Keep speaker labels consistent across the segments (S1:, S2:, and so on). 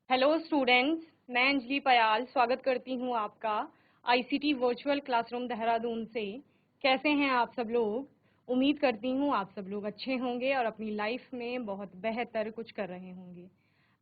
S1: Hello students, मैं अंजलि पयाल स्वागत करती हूँ आपका आईसीटी वर्चुअल क्लासरूम देहरादून से। कैसे हैं आप सब लोग? उम्मीद करती हूँ आप सब लोग अच्छे होंगे और अपनी लाइफ में बहुत बेहतर कुछ कर रहे होंगे।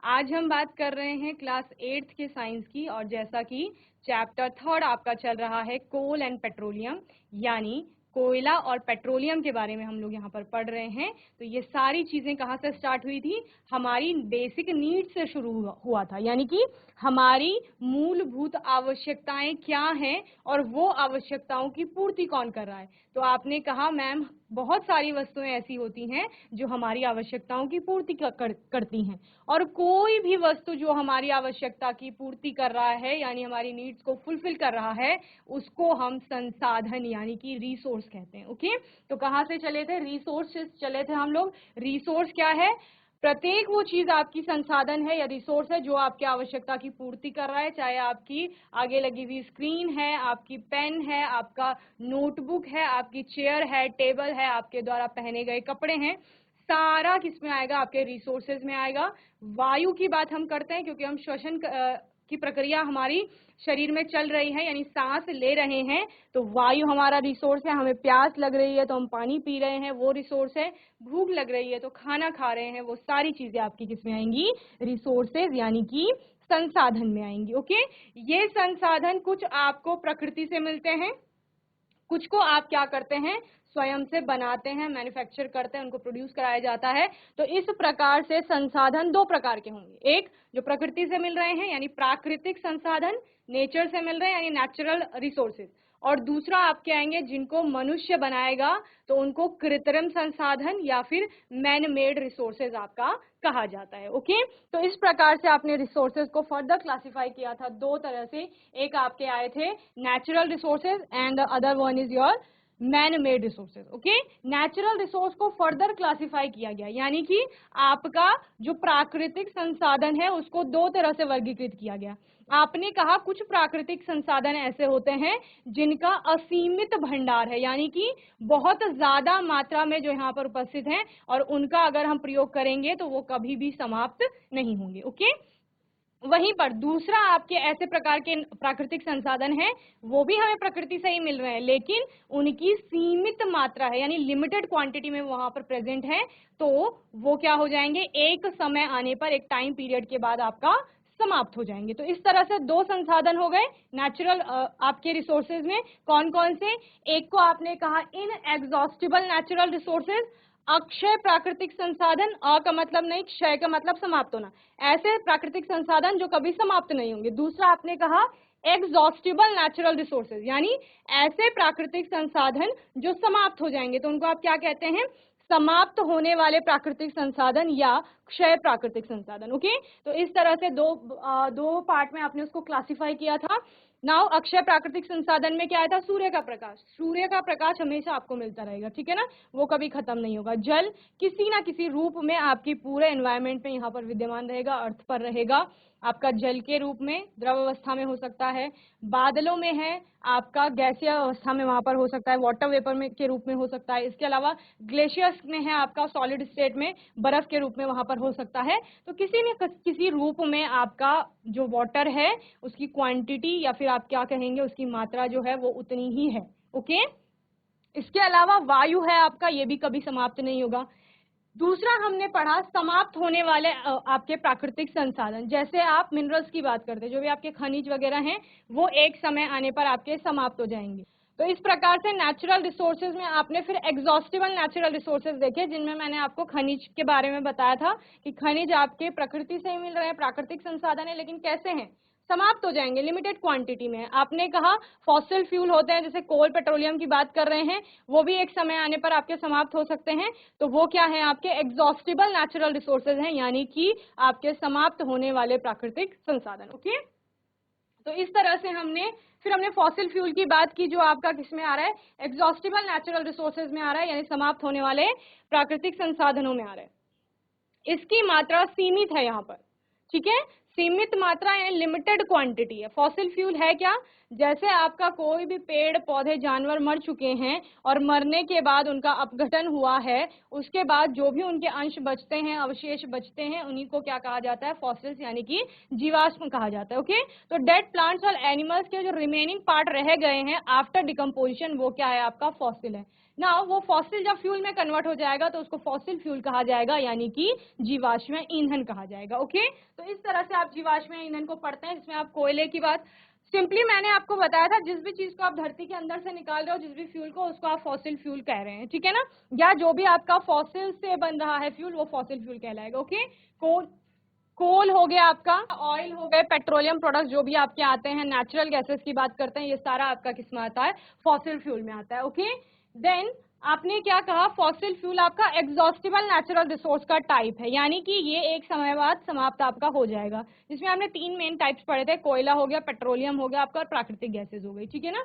S1: आज हम बात कर रहे हैं क्लास 8th के साइंस की, और जैसा कि चैप्टर 3 आपका चल रहा है कोल एंड पेट्रोलियम, यानी कोयला और पेट्रोलियम के बारे में हम लोग यहाँ पर पढ़ रहे हैं। तो ये सारी चीजें कहाँ से स्टार्ट हुई थी? हमारी बेसिक नीड्स से शुरू हुआ था, यानी कि हमारी मूलभूत आवश्यकताएं क्या हैं और वो आवश्यकताओं की पूर्ति कौन कर रहा है। तो आपने कहा मैम बहुत सारी वस्तुएं ऐसी होती हैं जो हमारी आवश्यकताओं की पूर्ति करती हैं, और कोई भी वस्तु जो हमारी आवश्यकता की पूर्ति कर रहा है यानी हमारी नीड्स को फुलफिल कर रहा है, उसको हम संसाधन यानी कि रिसोर्स कहते हैं। ओके, तो कहाँ से चले थे? रिसोर्सेस चले थे हम लोग। रिसोर्स क्या है? प्रत्येक वो चीज आपकी संसाधन है या रिसोर्स है जो आपकी आवश्यकता की पूर्ति कर रहा है, चाहे आपकी आगे लगी हुई स्क्रीन है, आपकी पेन है, आपका नोटबुक है, आपकी चेयर है, टेबल है, आपके द्वारा पहने गए कपड़े हैं, सारा किस में आएगा? आपके रिसोर्सेज में आएगा। वायु की बात हम करते हैं क्योंकि हम श्वसन की प्रक्रिया हमारी शरीर में चल रही है, यानी सांस ले रहे हैं, तो वायु हमारा रिसोर्स है। हमें प्यास लग रही है तो हम पानी पी रहे हैं, वो रिसोर्स है। भूख लग रही है तो खाना खा रहे हैं, वो सारी चीजें आपकी किसमें आएंगी? रिसोर्सेज यानी कि संसाधन में आएंगी। ओके, ये संसाधन कुछ आपको प्रकृति से मिलते हैं, कुछ को आप क्या करते हैं? स्वयं से बनाते हैं, मैन्युफैक्चर करते हैं, उनको प्रोड्यूस कराया जाता है। तो इस प्रकार से संसाधन दो प्रकार के होंगे, एक जो प्रकृति से मिल रहे हैं यानी प्राकृतिक संसाधन, नेचर से मिल रहे हैं यानी नेचुरल रिसोर्सेज, और दूसरा आपके आएंगे जिनको मनुष्य बनाएगा, तो उनको कृत्रिम संसाधन या फिर मैन मेड रिसोर्सेज आपका कहा जाता है। ओके, तो इस प्रकार से आपने रिसोर्सेज को फर्दर क्लासिफाई किया था दो तरह से। एक आपके आए थे natural resources and the other one is your man made resources. Okay, natural resource को फर्दर क्लासिफाई किया गया, यानी कि आपका जो प्राकृतिक संसाधन है उसको दो तरह से वर्गीकृत किया गया। आपने कहा कुछ प्राकृतिक संसाधन ऐसे होते हैं जिनका असीमित भंडार है, यानी कि बहुत ज्यादा मात्रा में जो यहाँ पर उपस्थित हैं, और उनका अगर हम प्रयोग करेंगे तो वो कभी भी समाप्त नहीं होंगे। ओके, वहीं पर दूसरा आपके ऐसे प्रकार के प्राकृतिक संसाधन हैं, वो भी हमें प्रकृति से ही मिल रहे हैं, लेकिन उनकी सीमित मात्रा है, यानी लिमिटेड क्वांटिटी में वहां पर प्रेजेंट है। तो वो क्या हो जाएंगे? एक समय आने पर, एक टाइम पीरियड के बाद आपका समाप्त हो जाएंगे। तो इस तरह से दो संसाधन हो गए नेचुरल आपके रिसोर्सेज में। कौन कौन से? एक को आपने कहा इनएग्जॉस्टिबल नेचुरल रिसोर्सेज, अक्षय प्राकृतिक संसाधन। अ का मतलब नहीं, क्षय का मतलब समाप्त होना, ऐसे प्राकृतिक संसाधन जो कभी समाप्त नहीं होंगे। दूसरा आपने कहा एग्जॉस्टिबल नेचुरल रिसोर्सेज, यानी ऐसे प्राकृतिक संसाधन जो समाप्त हो जाएंगे, तो उनको आप क्या कहते हैं? समाप्त होने वाले प्राकृतिक संसाधन या क्षय प्राकृतिक संसाधन। ओके, तो इस तरह से दो पार्ट में आपने उसको क्लासिफाई किया था। नाउ अक्षय प्राकृतिक संसाधन में क्या आया था? सूर्य का प्रकाश। सूर्य का प्रकाश हमेशा आपको मिलता रहेगा, ठीक है ना, वो कभी खत्म नहीं होगा। जल किसी ना किसी रूप में आपकी पूरे एनवायरनमेंट में यहाँ पर विद्यमान रहेगा, अर्थ पर रहेगा। आपका जल के रूप में द्रव अवस्था में हो सकता है, बादलों में है, आपका गैसीय अवस्था में वहां पर हो सकता है, वाटर वेपर में के रूप में हो सकता है, इसके अलावा ग्लेशियर्स में है, आपका सॉलिड स्टेट में बर्फ के रूप में वहां पर हो सकता है। तो किसी न किसी रूप में आपका जो वाटर है उसकी क्वांटिटी या फिर आप क्या कहेंगे उसकी मात्रा जो है वो उतनी ही है। ओके, इसके अलावा वायु है आपका, ये भी कभी समाप्त नहीं होगा। दूसरा हमने पढ़ा समाप्त होने वाले आपके प्राकृतिक संसाधन, जैसे आप मिनरल्स की बात करते हैं, जो भी आपके खनिज वगैरह हैं वो एक समय आने पर आपके समाप्त हो जाएंगे। तो इस प्रकार से नेचुरल रिसोर्सेज में आपने फिर एग्जॉस्टिबल नेचुरल रिसोर्सेज देखे, जिनमें मैंने आपको खनिज के बारे में बताया था कि खनिज आपके प्रकृति से ही मिल रहे हैं, प्राकृतिक संसाधन है, लेकिन कैसे हैं? समाप्त हो जाएंगे, लिमिटेड क्वांटिटी में। आपने कहा फॉसिल फ्यूल होते हैं, जैसे कोल पेट्रोलियम की बात कर रहे हैं, वो भी एक समय आने पर आपके समाप्त हो सकते हैं। तो वो क्या है? आपके एग्जॉस्टिबल नेचुरल रिसोर्सेज हैं, यानी कि आपके समाप्त होने वाले प्राकृतिक संसाधन। ओके, तो इस तरह से हमने फॉसिल फ्यूल की बात की, जो आपका किसमें आ रहा है? एग्जॉस्टिबल नेचुरल रिसोर्सेज में आ रहा है, यानी समाप्त होने वाले प्राकृतिक संसाधनों में आ रहा है। इसकी मात्रा सीमित है यहाँ पर, ठीक है, सीमित मात्रा यानी लिमिटेड क्वांटिटी है। फॉसिल फ्यूल है क्या, जैसे आपका कोई भी पेड़ पौधे जानवर मर चुके हैं और मरने के बाद उनका अपघटन हुआ है, उसके बाद जो भी उनके अंश बचते हैं, अवशेष बचते हैं, उन्हीं को क्या कहा जाता है, फॉसिल्स यानी कि जीवाश्म कहा जाता है। ओके, तो डेड प्लांट्स और एनिमल्स के जो रिमेनिंग पार्ट रह गए हैं आफ्टर डिकम्पोजिशन, वो क्या है, आपका फॉसिल है ना। वो फॉसिल जब फ्यूल में कन्वर्ट हो जाएगा तो उसको फॉसिल फ्यूल कहा जाएगा, यानी कि जीवाश्म ईंधन कहा जाएगा। ओके, तो इस तरह से आप जीवाश्म ईंधन को पढ़ते हैं, जिसमें आप कोयले की बात, सिंपली मैंने आपको बताया था जिस भी चीज को आप धरती के अंदर से निकाल रहे हो, जिस भी फ्यूल को, उसको आप फॉसिल फ्यूल कह रहे हैं, ठीक है ना। या जो भी आपका फॉसिल से बन रहा है फ्यूल, वो फॉसिल फ्यूल कहलाएगा। ओके, कोल हो गया आपका, ऑयल हो गए, पेट्रोलियम प्रोडक्ट्स जो भी आपके आते हैं, नेचुरल गैसेस की बात करते हैं, ये सारा आपका किस में आता है, फॉसिल फ्यूल में आता है। ओके, देन आपने क्या कहा, फॉसिल फ्यूल आपका एग्जॉस्टिबल नेचुरल रिसोर्स का टाइप है, यानी कि ये एक समय बाद समाप्त आपका हो जाएगा। जिसमें आपने 3 मेन टाइप्स पढ़े थे, कोयला हो गया, पेट्रोलियम हो गया आपका, और प्राकृतिक गैसेस हो गई, ठीक है ना।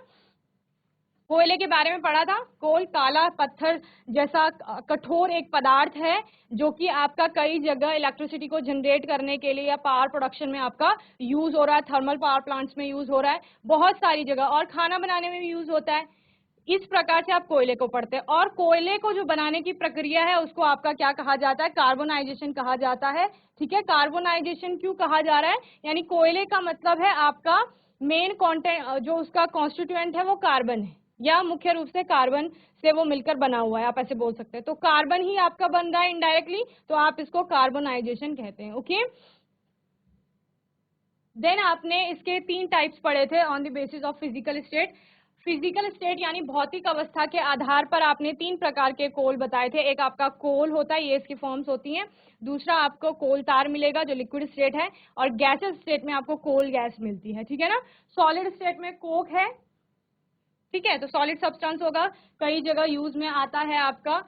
S1: कोयले के बारे में पढ़ा था, कोल काला पत्थर जैसा कठोर एक पदार्थ है, जो कि आपका कई जगह इलेक्ट्रिसिटी को जनरेट करने के लिए या पावर प्रोडक्शन में आपका यूज हो रहा है, थर्मल पावर प्लांट्स में यूज हो रहा है बहुत सारी जगह, और खाना बनाने में भी यूज होता है। इस प्रकार से आप कोयले को पढ़ते हैं, और कोयले को जो बनाने की प्रक्रिया है उसको आपका क्या कहा जाता है, कार्बोनाइजेशन कहा जाता है, ठीक है। कार्बोनाइजेशन क्यों कहा जा रहा है, यानी कोयले का मतलब है आपका मेन कंटेंट, जो उसका कॉन्स्टिट्यूएंट है वो कार्बन है, या मुख्य रूप से कार्बन से वो मिलकर बना हुआ है, आप ऐसे बोल सकते हैं। तो कार्बन ही आपका बन रहा है इनडायरेक्टली, तो आप इसको कार्बोनाइजेशन कहते हैं। ओके, देन आपने इसके 3 टाइप्स पढ़े थे on the basis of physical state. Physical state यानी भौतिक अवस्था के आधार पर आपने 3 प्रकार के कोल बताए थे। एक आपका कोल होता है, ये इसकी फॉर्म्स होती हैं। दूसरा आपको कोल तार मिलेगा जो लिक्विड स्टेट है, और गैसेस स्टेट में आपको कोल गैस मिलती है, ठीक है ना। सॉलिड स्टेट में कोक है, ठीक है, तो सॉलिड सब्सटेंस होगा, कई जगह यूज में आता है, आपका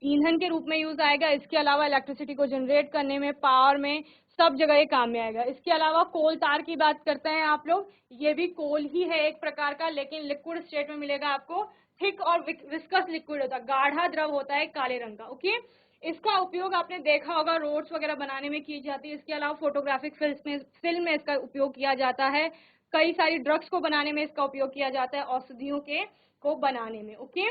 S1: ईंधन के रूप में यूज आएगा। इसके अलावा इलेक्ट्रिसिटी को जनरेट करने में, पावर में, सब जगह ये काम में आएगा। इसके अलावा कोल तार की बात करते हैं आप लोग, ये भी कोल ही है एक प्रकार का, लेकिन लिक्विड स्टेट में मिलेगा आपको। थिक और विस्कस लिक्विड होता है, गाढ़ा द्रव होता है काले रंग का। ओके, इसका उपयोग आपने देखा होगा रोड्स वगैरह बनाने में की जाती है। इसके अलावा फोटोग्राफिक फिल्म में इसका उपयोग किया जाता है, कई सारी ड्रग्स को बनाने में इसका उपयोग किया जाता है, औषधियों के को बनाने में। ओके,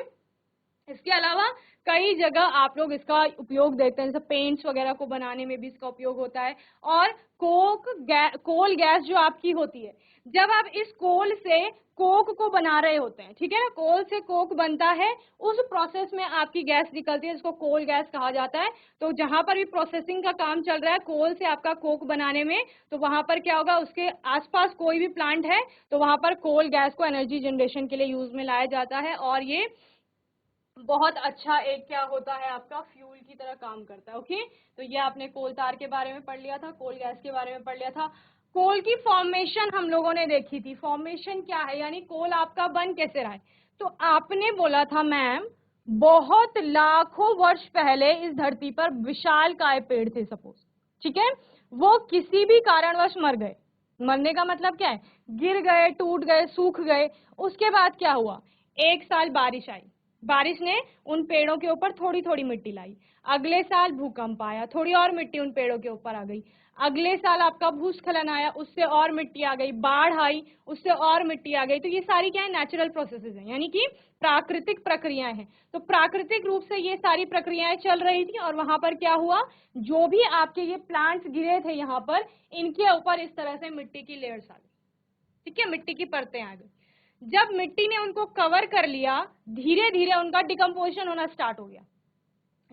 S1: इसके अलावा कई जगह आप लोग इसका उपयोग देखते हैं, जैसे पेंट्स वगैरह को बनाने में भी इसका उपयोग होता है। और कोल गैस जो आपकी होती है, जब आप इस कोल से कोक को बना रहे होते हैं, ठीक है ना, कोल से कोक बनता है, उस प्रोसेस में आपकी गैस निकलती है, जिसको कोल गैस कहा जाता है। तो जहां पर भी प्रोसेसिंग का काम चल रहा है कोल से आपका कोक बनाने में, तो वहां पर क्या होगा, उसके आसपास कोई भी प्लांट है तो वहां पर कोल गैस को एनर्जी जनरेशन के लिए यूज में लाया जाता है, और ये बहुत अच्छा एक क्या होता है, आपका फ्यूल की तरह काम करता है। ओके, तो ये आपने कोल तार के बारे में पढ़ लिया था, कोल गैस के बारे में पढ़ लिया था। कोल की फॉर्मेशन हम लोगों ने देखी थी, फॉर्मेशन क्या है, यानी कोल आपका बन कैसे रहा है। तो आपने बोला था मैम, बहुत लाखों वर्ष पहले इस धरती पर विशालकाय पेड़ थे सपोज, ठीक है, वो किसी भी कारणवश मर गए। मरने का मतलब क्या है, गिर गए, टूट गए, सूख गए। उसके बाद क्या हुआ, एक साल बारिश आई, बारिश ने उन पेड़ों के ऊपर थोड़ी थोड़ी मिट्टी लाई। अगले साल भूकंप आया, थोड़ी और मिट्टी उन पेड़ों के ऊपर आ गई। अगले साल आपका भूस्खलन आया, उससे और मिट्टी आ गई। बाढ़ आई, उससे और मिट्टी आ गई। तो ये सारी क्या है, नेचुरल प्रोसेसेस हैं, यानी कि प्राकृतिक प्रक्रियाएं हैं। तो प्राकृतिक रूप से ये सारी प्रक्रियाएं चल रही थी, और वहां पर क्या हुआ, जो भी आपके ये प्लांट्स गिरे थे यहाँ पर, इनके ऊपर इस तरह से मिट्टी की लेयर्स आ गई, ठीक है, मिट्टी की परतें आ गई। जब मिट्टी ने उनको कवर कर लिया, धीरे धीरे उनका डिकम्पोजिशन होना स्टार्ट हो गया।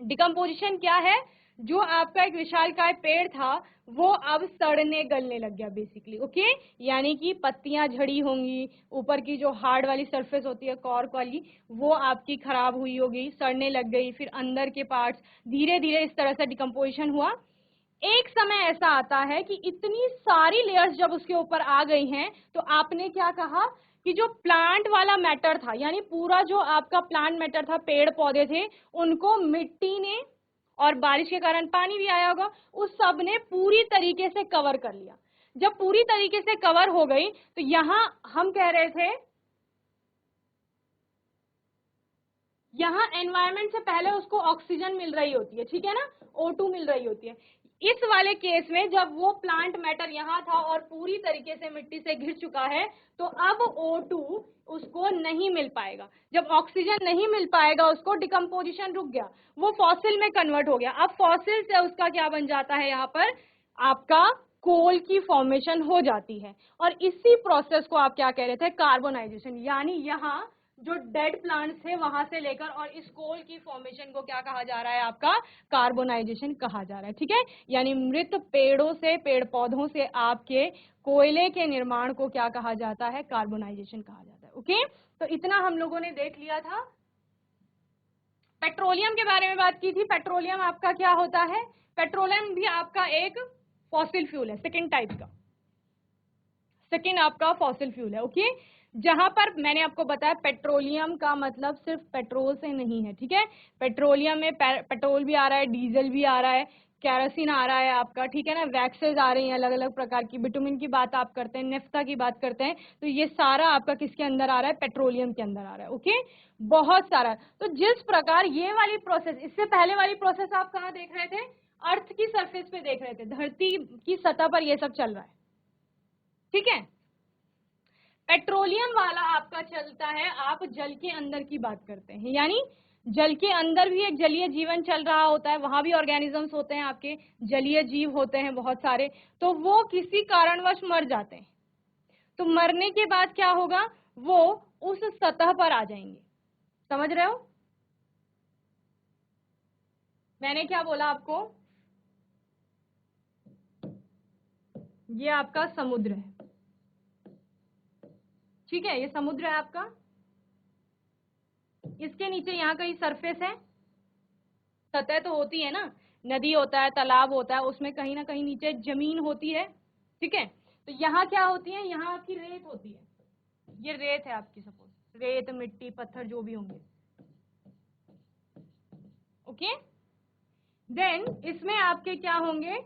S1: डिकम्पोजिशन क्या है, जो आपका एक विशालकाय पेड़ था वो अब सड़ने गलने लग गया बेसिकली। ओके, यानी कि पत्तियां झड़ी होंगी, ऊपर की जो हार्ड वाली सरफेस होती है कॉर्क वाली, वो आपकी खराब हुई होगी, सड़ने लग गई। फिर अंदर के पार्ट्स, धीरे धीरे इस तरह से डिकम्पोजिशन हुआ। एक समय ऐसा आता है कि इतनी सारी लेयर्स जब उसके ऊपर आ गई हैं, तो आपने क्या कहा कि जो प्लांट वाला मैटर था, यानी पूरा जो आपका प्लांट मैटर था, पेड़ पौधे थे, उनको मिट्टी ने, और बारिश के कारण पानी भी आया होगा, उस सब ने पूरी तरीके से कवर कर लिया। जब पूरी तरीके से कवर हो गई, तो यहां हम कह रहे थे, यहां एनवायरमेंट से पहले उसको ऑक्सीजन मिल रही होती है, ठीक है ना, O2 मिल रही होती है। इस वाले केस में जब वो प्लांट मैटर यहाँ था और पूरी तरीके से मिट्टी से घिर चुका है, तो अब O2 उसको नहीं मिल पाएगा। जब ऑक्सीजन नहीं मिल पाएगा उसको, डिकम्पोजिशन रुक गया, वो फॉसिल में कन्वर्ट हो गया। अब फॉसिल से उसका क्या बन जाता है, यहाँ पर आपका कोल की फॉर्मेशन हो जाती है। और इसी प्रोसेस को आप क्या कह रहे थे, कार्बोनाइजेशन। यानी यहाँ जो डेड प्लांट्स थे वहां से लेकर और इस कोल की फॉर्मेशन को क्या कहा जा रहा है, आपका कार्बोनाइजेशन कहा जा रहा है। ठीक है, यानी मृत पेड़ों से, पेड़ पौधों से आपके कोयले के निर्माण को क्या कहा जाता है, कार्बोनाइजेशन कहा जाता है। ओके, तो इतना हम लोगों ने देख लिया था। पेट्रोलियम के बारे में बात की थी। पेट्रोलियम आपका क्या होता है, पेट्रोलियम भी आपका एक फॉसिल फ्यूल है, सेकेंड टाइप का, सेकेंड आपका फॉसिल फ्यूल है। ओके, जहां पर मैंने आपको बताया पेट्रोलियम का मतलब सिर्फ पेट्रोल से नहीं है। ठीक है, पेट्रोलियम में पेट्रोल भी आ रहा है, डीजल भी आ रहा है, केरोसिन आ रहा है आपका, ठीक है ना, वैक्सेस आ रही हैं अलग अलग प्रकार की, बिटुमिन की बात आप करते हैं, नेफ्ता की बात करते हैं, तो ये सारा आपका किसके अंदर आ रहा है, पेट्रोलियम के अंदर आ रहा है। ओके, बहुत सारा। तो जिस प्रकार ये वाली प्रोसेस, इससे पहले वाली प्रोसेस आप कहाँ देख रहे थे, अर्थ की सरफेस पे देख रहे थे, धरती की सतह पर ये सब चल रहा है। ठीक है, पेट्रोलियम वाला आपका चलता है, आप जल के अंदर की बात करते हैं, यानी जल के अंदर भी एक जलीय जीवन चल रहा होता है, वहां भी ऑर्गेनिजम्स होते हैं, आपके जलीय जीव होते हैं बहुत सारे, तो वो किसी कारणवश मर जाते हैं। तो मरने के बाद क्या होगा, वो उस सतह पर आ जाएंगे। समझ रहे हो मैंने क्या बोला आपको, ये आपका समुद्र है। ठीक है, ये समुद्र है आपका, इसके नीचे यहाँ कहीं सरफेस है, सतह तो होती है ना, नदी होता है, तालाब होता है, उसमें कहीं ना कहीं नीचे जमीन होती है। ठीक है, तो यहाँ क्या होती है, यहाँ आपकी रेत होती है, ये रेत है आपकी, सपोज रेत, मिट्टी, पत्थर जो भी होंगे। ओके, देन इसमें आपके क्या होंगे,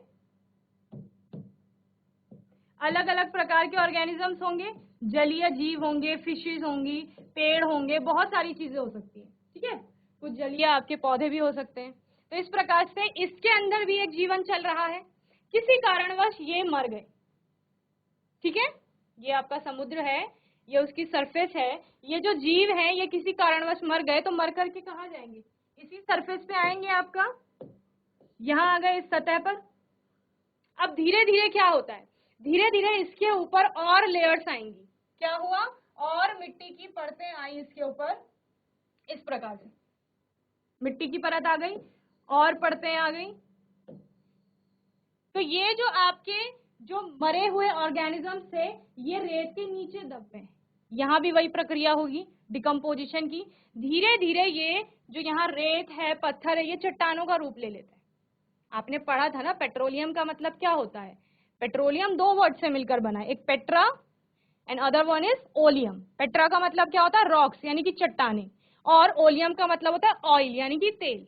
S1: अलग अलग प्रकार के ऑर्गेनिजम्स होंगे, जलीय जीव होंगे, फिशेज होंगी, पेड़ होंगे, बहुत सारी चीजें हो सकती है। ठीक है, कुछ जलीय आपके पौधे भी हो सकते हैं। तो इस प्रकार से इसके अंदर भी एक जीवन चल रहा है, किसी कारणवश ये मर गए। ठीक है, ये आपका समुद्र है, ये उसकी सरफेस है, ये जो जीव है ये किसी कारणवश मर गए, तो मर करके कहाँ जाएंगे, इसी सरफेस पे आएंगे, आपका यहाँ आ गए इस सतह पर। अब धीरे धीरे क्या होता है, धीरे धीरे इसके ऊपर और लेयर्स आएंगी। क्या हुआ, और मिट्टी की परतें आई इसके ऊपर, इस प्रकार से मिट्टी की परत आ गई और परतें आ गई। तो ये जो आपके जो मरे हुए ऑर्गेनिजम्स थे, ये रेत के नीचे दब गए। यहाँ भी वही प्रक्रिया होगी डिकम्पोजिशन की, धीरे धीरे ये जो यहाँ रेत है, पत्थर है, ये चट्टानों का रूप ले लेते हैं। आपने पढ़ा था ना, पेट्रोलियम का मतलब क्या होता है, पेट्रोलियम दो वर्ड से मिलकर बना है, एक Petra and other one is oleum. Petra का मतलब क्या होता है, रॉक्स यानी कि चट्टाने, और ओलियम का मतलब होता है ऑयल यानी कि तेल।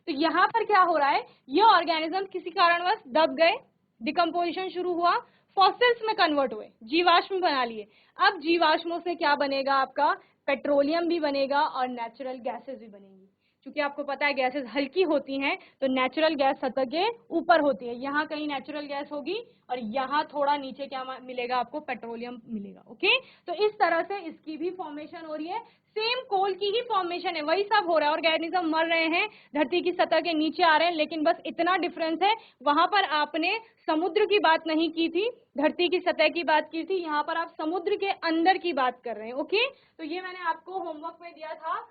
S1: तो यहाँ पर क्या हो रहा है, ये ऑर्गेनिज्म किसी कारणवश दब गए, डिकम्पोजिशन शुरू हुआ, फॉसिल्स में कन्वर्ट हुए, जीवाश्म बना लिए। अब जीवाश्मों से क्या बनेगा, आपका पेट्रोलियम भी बनेगा और नेचुरल गैसेस भी बनेंगी। क्योंकि आपको पता है गैसेस हल्की होती हैं, तो नेचुरल गैस सतह के ऊपर होती है, यहाँ कहीं नेचुरल गैस होगी और यहाँ थोड़ा नीचे क्या मिलेगा आपको, पेट्रोलियम मिलेगा। ओके, तो इस तरह से इसकी भी फॉर्मेशन हो रही है, सेम कोल की ही फॉर्मेशन है, वही सब हो रहा है, ऑर्गेनिज्म मर रहे हैं, धरती की सतह के नीचे आ रहे हैं, लेकिन बस इतना डिफरेंस है, वहां पर आपने समुद्र की बात नहीं की थी, धरती की सतह की बात की थी, यहाँ पर आप समुद्र के अंदर की बात कर रहे हैं। ओके, तो ये मैंने आपको होमवर्क में दिया था,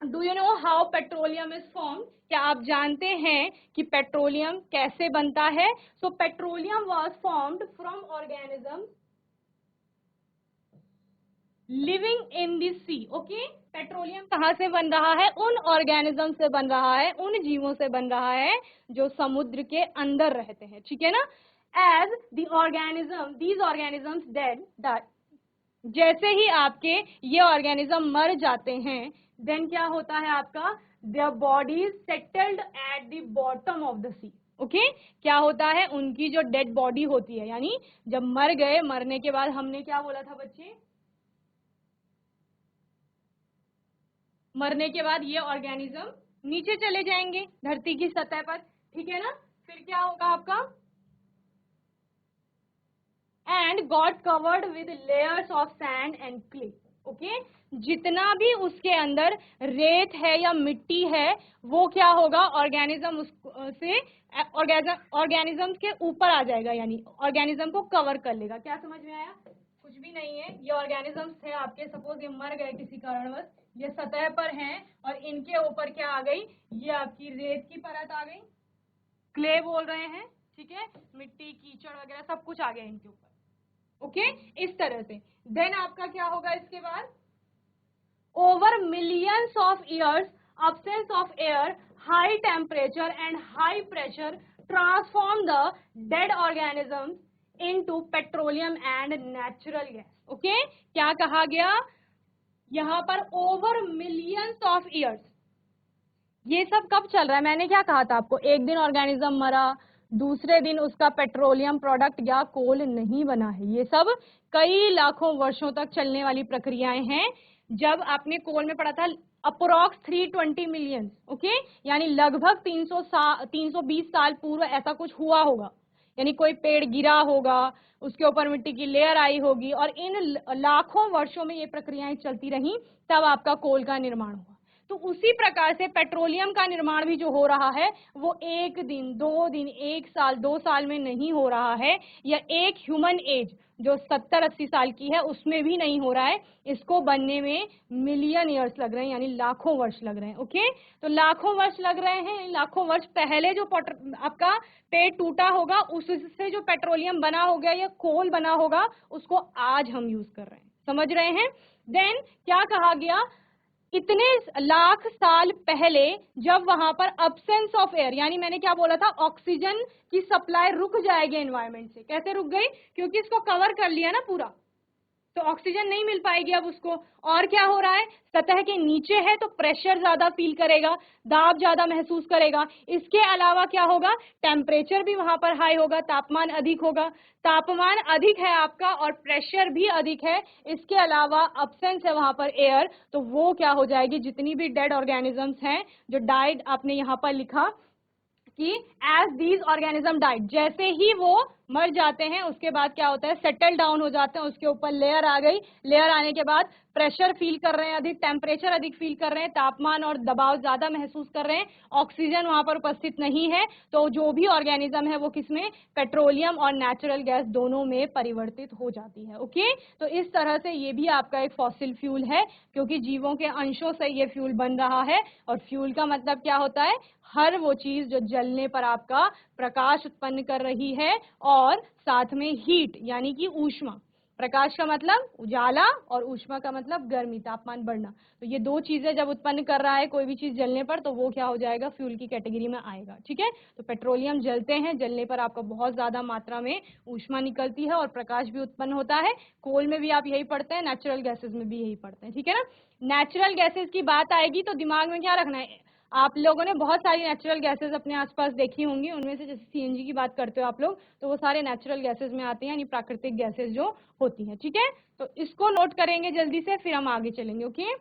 S1: do you know how petroleum is form, क्या आप जानते हैं कि पेट्रोलियम कैसे बनता है। So petroleum was formed from organism living in the sea. Okay, petroleum कहाँ से बन रहा है, उन ऑर्गेनिज्म से बन रहा है, उन जीवों से बन रहा है जो समुद्र के अंदर रहते हैं। ठीक है ना, as the organism these organisms dead, जैसे ही आपके ये ऑर्गेनिज्म मर जाते हैं, देन क्या होता है आपका, their bodies settled at the bottom of the sea. Okay, क्या होता है, उनकी जो डेड बॉडी होती है, यानी जब मर गए, मरने के बाद हमने क्या बोला था बच्चे, मरने के बाद ये ऑर्गेनिज्म नीचे चले जाएंगे धरती की सतह पर। ठीक है ना, फिर क्या होगा आपका, and got covered with layers of sand and clay. Okay, जितना भी उसके अंदर रेत है या मिट्टी है वो क्या होगा, ऑर्गेनिज्म से ऑर्गेनिज्म के ऊपर आ जाएगा, यानी ऑर्गेनिज्म को कवर कर लेगा। क्या समझ में आया? कुछ भी नहीं है, ये ऑर्गेनिजम्स थे आपके, सपोज ये मर गए किसी कारणवश, ये सतह पर हैं और इनके ऊपर क्या आ गई, ये आपकी रेत की परत आ गई, क्ले बोल रहे हैं, ठीक है, मिट्टी कीचड़ वगैरह सब कुछ आ गया इनके ऊपर। ओके, इस तरह से देन आपका क्या होगा इसके बाद, over millions of years absence of air, high temperature and high pressure transform the dead organisms into petroleum and natural gas. Okay, क्या कहा गया यहां पर, ओवर मिलियंस ऑफ ईयर्स। ये सब कब चल रहा है, मैंने क्या कहा था आपको, एक दिन ऑर्गेनिज्म मरा, दूसरे दिन उसका पेट्रोलियम प्रोडक्ट या कोल नहीं बना है, ये सब कई लाखों वर्षों तक चलने वाली प्रक्रियाएं हैं। जब आपने कोल में पढ़ा था अप्रोक्स 320 मिलियन, ओके, यानी लगभग 320 साल पूर्व ऐसा कुछ हुआ होगा, यानी कोई पेड़ गिरा होगा, उसके ऊपर मिट्टी की लेयर आई होगी और इन लाखों वर्षों में ये प्रक्रियाएं चलती रही, तब आपका कोल का निर्माण हुआ। तो उसी प्रकार से पेट्रोलियम का निर्माण भी जो हो रहा है वो एक दिन, 2 दिन, 1 साल, 2 साल में नहीं हो रहा है, या एक ह्यूमन एज जो 70-80 साल की है उसमें भी नहीं हो रहा है, इसको बनने में मिलियन ईयर्स लग रहे हैं, यानी लाखों वर्ष लग रहे हैं। ओके, तो लाखों वर्ष लग रहे हैं, लाखों वर्ष पहले जो आपका पेड़ टूटा होगा उससे जो पेट्रोलियम बना हो गया या कोल बना होगा उसको आज हम यूज कर रहे हैं, समझ रहे हैं? देन क्या कहा गया, इतने लाख साल पहले जब वहां पर अब्सेंस ऑफ एयर, यानी मैंने क्या बोला था, ऑक्सीजन की सप्लाई रुक जाएगी एनवायरमेंट से। कैसे रुक गई, क्योंकि इसको कवर कर लिया ना पूरा, तो ऑक्सीजन नहीं मिल पाएगी अब उसको। और क्या हो रहा है, सतह के नीचे है तो प्रेशर ज्यादा फील करेगा, दाब ज्यादा महसूस करेगा। इसके अलावा क्या होगा, टेम्परेचर भी वहां पर हाई होगा, तापमान अधिक होगा, तापमान अधिक है आपका और प्रेशर भी अधिक है। इसके अलावा अब्सेंस है वहां पर एयर, तो वो क्या हो जाएगी, जितनी भी डेड ऑर्गेनिजम्स हैं जो डाइड, आपने यहाँ पर लिखा कि एज दीज ऑर्गेनिज्म डाइड, जैसे ही वो मर जाते हैं उसके बाद क्या होता है, सेटल डाउन हो जाते हैं, उसके ऊपर लेयर आ गई, लेयर आने के बाद प्रेशर फील कर रहे हैं अधिक, टेम्परेचर अधिक फील कर रहे हैं, तापमान और दबाव ज्यादा महसूस कर रहे हैं, ऑक्सीजन वहां पर उपस्थित नहीं है, तो जो भी ऑर्गेनिज्म है वो किसमें, पेट्रोलियम और नेचुरल गैस दोनों में परिवर्तित हो जाती है। ओके, तो इस तरह से ये भी आपका एक फॉसिल फ्यूल है, क्योंकि जीवों के अंशों से ये फ्यूल बन रहा है। और फ्यूल का मतलब क्या होता है, हर वो चीज जो जलने पर आपका प्रकाश उत्पन्न कर रही है और साथ में हीट यानी कि ऊष्मा। प्रकाश का मतलब उजाला और ऊष्मा का मतलब गर्मी, तापमान बढ़ना। तो ये दो चीजें जब उत्पन्न कर रहा है कोई भी चीज जलने पर, तो वो क्या हो जाएगा, फ्यूल की कैटेगरी में आएगा। ठीक है, तो पेट्रोलियम जलते हैं, जलने पर आपका बहुत ज्यादा मात्रा में ऊष्मा निकलती है और प्रकाश भी उत्पन्न होता है। कोल में भी आप यही पढ़ते हैं, नेचुरल गैसेज में भी यही पढ़ते हैं। ठीक है ना, नेचुरल गैसेज की बात आएगी तो दिमाग में क्या रखना है, आप लोगों ने बहुत सारी नेचुरल गैसेस अपने आसपास देखी होंगी, उनमें से जैसे सीएनजी की बात करते हो आप लोग, तो वो सारे नेचुरल गैसेस में आते हैं, यानी प्राकृतिक गैसेस जो होती हैं। ठीक है, तो इसको नोट करेंगे जल्दी से, फिर हम आगे चलेंगे। ओके,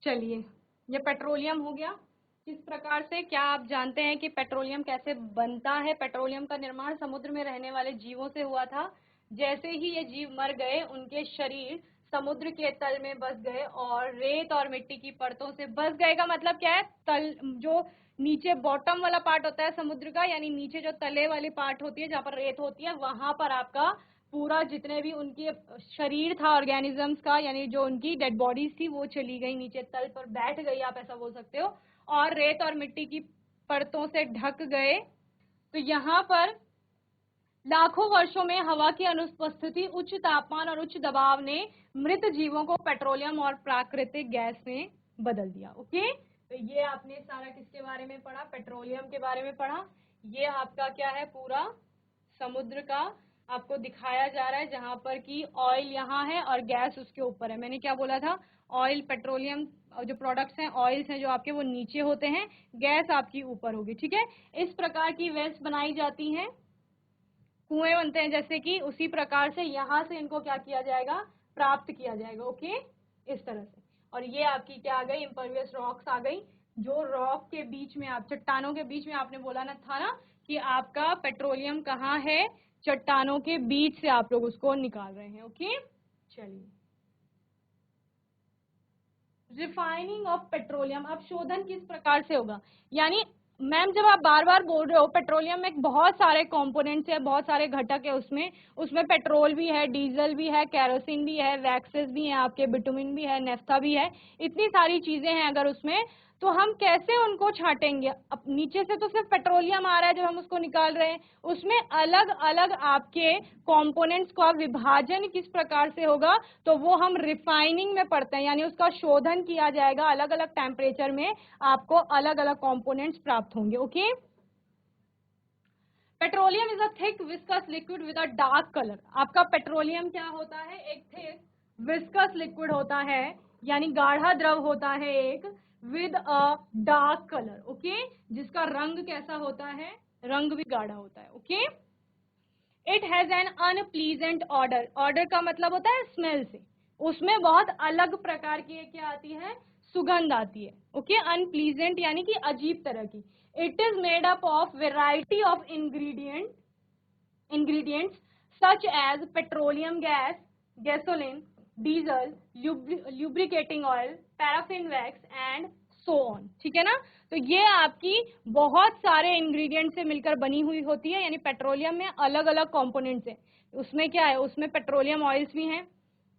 S1: चलिए, ये पेट्रोलियम हो गया। किस प्रकार से, क्या आप जानते हैं कि पेट्रोलियम कैसे बनता है? पेट्रोलियम का निर्माण समुद्र में रहने वाले जीवों से हुआ था। जैसे ही ये जीव मर गए उनके शरीर समुद्र के तल में बस गए और रेत और मिट्टी की परतों से बस गए का मतलब क्या है, तल जो नीचे बॉटम वाला पार्ट होता है समुद्र का, यानी नीचे जो तले वाली पार्ट होती है जहाँ पर रेत होती है, वहां पर आपका पूरा जितने भी उनके शरीर था ऑर्गेनिजम्स का, यानी जो उनकी डेड बॉडीज थी वो चली गई नीचे, तल पर बैठ गई, आप ऐसा बोल सकते हो, और रेत और मिट्टी की परतों से ढक गए। तो यहाँ पर लाखों वर्षों में हवा की अनुपस्थिति, उच्च तापमान और उच्च दबाव ने मृत जीवों को पेट्रोलियम और प्राकृतिक गैस में बदल दिया। ओके, तो ये आपने सारा किसके बारे में पढ़ा, पेट्रोलियम के बारे में पढ़ा। ये आपका क्या है, पूरा समुद्र का आपको दिखाया जा रहा है, जहां पर कि ऑयल यहाँ है और गैस उसके ऊपर है। मैंने क्या बोला था, ऑयल पेट्रोलियम जो प्रोडक्ट्स हैं, ऑयल्स हैं जो आपके, वो नीचे होते हैं, गैस आपकी ऊपर होगी, ठीक है। इस प्रकार की वेल्स बनाई जाती हैं, कुएं बनते हैं जैसे कि, उसी प्रकार से यहाँ से इनको क्या किया जाएगा, प्राप्त किया जाएगा, ओके, इस तरह से। और ये आपकी क्या आ गई, इम्परवियस रॉक्स आ गई, जो रॉक के बीच में, आप चट्टानों के बीच में, आपने बोला ना था ना कि आपका पेट्रोलियम कहाँ है, चट्टानों के बीच से आप लोग उसको निकाल रहे हैं, ओके। चलिए, रिफाइनिंग ऑफ पेट्रोलियम, अब शोधन किस प्रकार से होगा, यानी मैम जब आप बार बार बोल रहे हो पेट्रोलियम में बहुत सारे कंपोनेंट्स है, बहुत सारे घटक है, उसमें पेट्रोल भी है, डीजल भी है, केरोसिन भी है, वैक्सेस भी है, आपके बिटुमिन भी है, नेफ्था भी है, इतनी सारी चीजें हैं अगर उसमें, तो हम कैसे उनको छांटेंगे। अब नीचे से तो सिर्फ पेट्रोलियम आ रहा है जब हम उसको निकाल रहे हैं, उसमें अलग अलग आपके कंपोनेंट्स का विभाजन किस प्रकार से होगा, तो वो हम रिफाइनिंग में पढ़ते हैं, यानी उसका शोधन किया जाएगा, अलग अलग टेम्परेचर में आपको अलग अलग कंपोनेंट्स प्राप्त होंगे, okay. Petroleum is a thick viscous liquid with a dark colour, आपका पेट्रोलियम क्या होता है, एक थिक विस्कस लिक्विड होता है, यानी गाढ़ा द्रव होता है एक, with a dark colour, okay, जिसका रंग कैसा होता है, रंग भी गाढ़ा होता है, okay. It has an unpleasant order, order का मतलब होता है स्मेल से, उसमें बहुत अलग प्रकार की क्या आती है, सुगंध आती है, ओके। अनप्लीजेंट यानी कि अजीब तरह की। It is made up of variety of ingredients such as petroleum gas, gasoline, diesel, lubricating oil, paraffin wax and so on, ठीक है ना। तो ये आपकी बहुत सारे इंग्रेडिएंट से मिलकर बनी हुई होती है, यानी पेट्रोलियम में अलग अलग कंपोनेंट्स हैं। उसमें क्या है, उसमें पेट्रोलियम ऑयल्स भी हैं,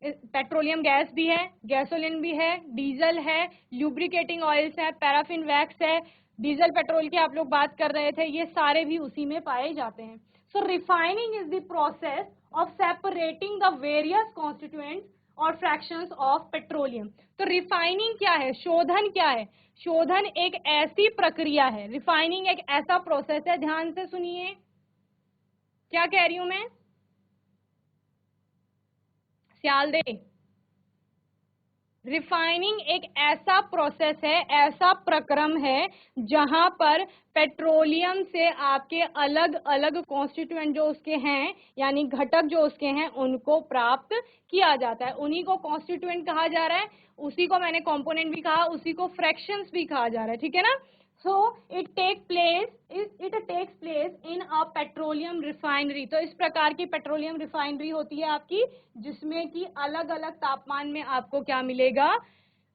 S1: पेट्रोलियम गैस भी है, गैसोलिन भी है, डीजल है, ल्यूब्रिकेटिंग ऑयल्स है, पैराफिन वैक्स है, डीजल पेट्रोल की आप लोग बात कर रहे थे, ये सारे भी उसी में पाए जाते हैं। So refining is the process of separating the various constituents और फ्रैक्शंस ऑफ पेट्रोलियम। तो रिफाइनिंग क्या है, शोधन क्या है, शोधन एक ऐसी प्रक्रिया है, रिफाइनिंग एक ऐसा प्रोसेस है, ध्यान से सुनिए क्या कह रही हूं मैं, सियाल दे। रिफाइनिंग एक ऐसा प्रोसेस है, ऐसा प्रक्रम है, जहां पर पेट्रोलियम से आपके अलग अलग कॉन्स्टिट्यूएंट जो उसके हैं, यानी घटक जो उसके हैं, उनको प्राप्त किया जाता है, उन्हीं को कॉन्स्टिट्यूएंट कहा जा रहा है, उसी को मैंने कंपोनेंट भी कहा, उसी को फ्रैक्शंस भी कहा जा रहा है, ठीक है ना। So it takes place in a petroleum refinery. तो इस प्रकार की पेट्रोलियम रिफाइनरी होती है आपकी, जिसमें कि अलग अलग तापमान में आपको क्या मिलेगा,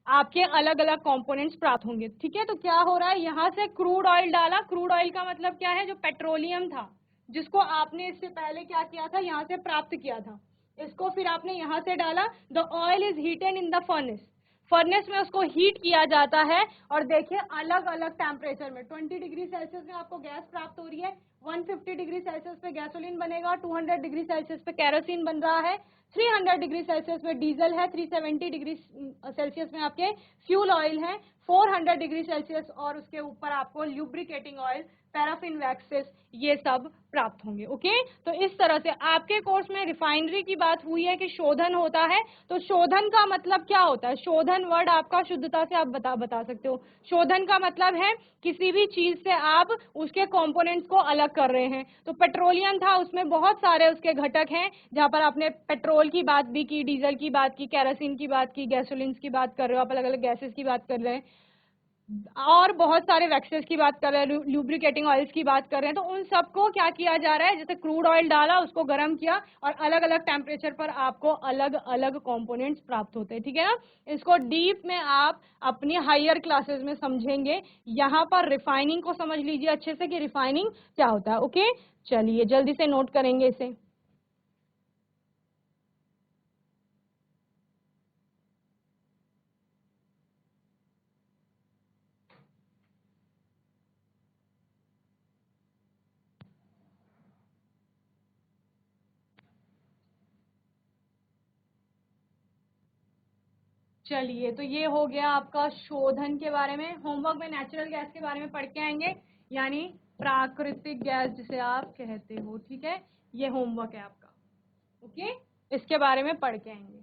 S1: आपके अलग अलग कंपोनेंट्स प्राप्त होंगे, ठीक है। तो क्या हो रहा है, यहाँ से क्रूड ऑयल डाला, क्रूड ऑयल का मतलब क्या है, जो पेट्रोलियम था, जिसको आपने इससे पहले क्या किया था, यहाँ से प्राप्त किया था, इसको फिर आपने यहाँ से डाला। The oil is heated in the furnace, furnace में उसको हीट किया जाता है, और देखिए अलग अलग टेम्परेचर में, 20 डिग्री सेल्सियस में आपको गैस प्राप्त हो रही है, 150 डिग्री सेल्सियस पे गैसोलीन बनेगा, 200 डिग्री सेल्सियस पे केरोसिन बन रहा है, 300 डिग्री सेल्सियस में डीजल है, 370 डिग्री सेल्सियस में आपके फ्यूल ऑयल है, 400 डिग्री सेल्सियस और उसके ऊपर आपको ल्यूब्रिकेटिंग ऑयल, पैराफिन वैक्सेस, ये सब प्राप्त होंगे, ओके। तो इस तरह से आपके कोर्स में रिफाइनरी की बात हुई है कि शोधन होता है, तो शोधन का मतलब क्या होता है, शोधन वर्ड आपका शुद्धता से आप बता सकते हो, शोधन का मतलब है किसी भी चीज से आप उसके कंपोनेंट्स को अलग कर रहे हैं। तो पेट्रोलियम था, उसमें बहुत सारे उसके घटक हैं, जहां पर आपने पेट्रोल की बात भी की, डीजल की बात की, केरोसिन की बात की, गैसोलिन की बात कर रहे हो, आप अलग अलग गैसेस की बात कर रहे हैं, और बहुत सारे वैक्सेस की बात कर रहे हैं, ल्यूब्रिकेटिंग ऑयल्स की बात कर रहे हैं। तो उन सबको क्या किया जा रहा है, जैसे क्रूड ऑयल डाला, उसको गर्म किया, और अलग अलग टेम्परेचर पर आपको अलग अलग कंपोनेंट्स प्राप्त होते हैं, ठीक है ना। इसको डीप में आप अपनी हायर क्लासेस में समझेंगे, यहाँ पर रिफाइनिंग को समझ लीजिए अच्छे से कि रिफाइनिंग क्या होता है, ओके। चलिए जल्दी से नोट करेंगे इसे। चलिए, तो ये हो गया आपका शोधन के बारे में। होमवर्क में नेचुरल गैस के बारे में पढ़ के आएंगे, यानी प्राकृतिक गैस जिसे आप कहते हो, ठीक है, ये होमवर्क है आपका। ओके, इसके बारे में पढ़ के आएंगे।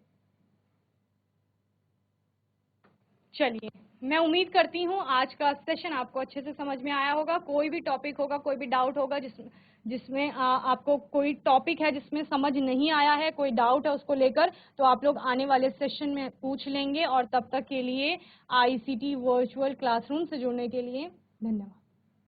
S1: चलिए, मैं उम्मीद करती हूँ आज का सेशन आपको अच्छे से समझ में आया होगा। कोई भी टॉपिक होगा, कोई भी डाउट होगा जिसमें आपको कोई टॉपिक है जिसमें समझ नहीं आया है, कोई डाउट है उसको लेकर, तो आप लोग आने वाले सेशन में पूछ लेंगे। और तब तक के लिए ICT वर्चुअल क्लासरूम से जुड़ने के लिए धन्यवाद।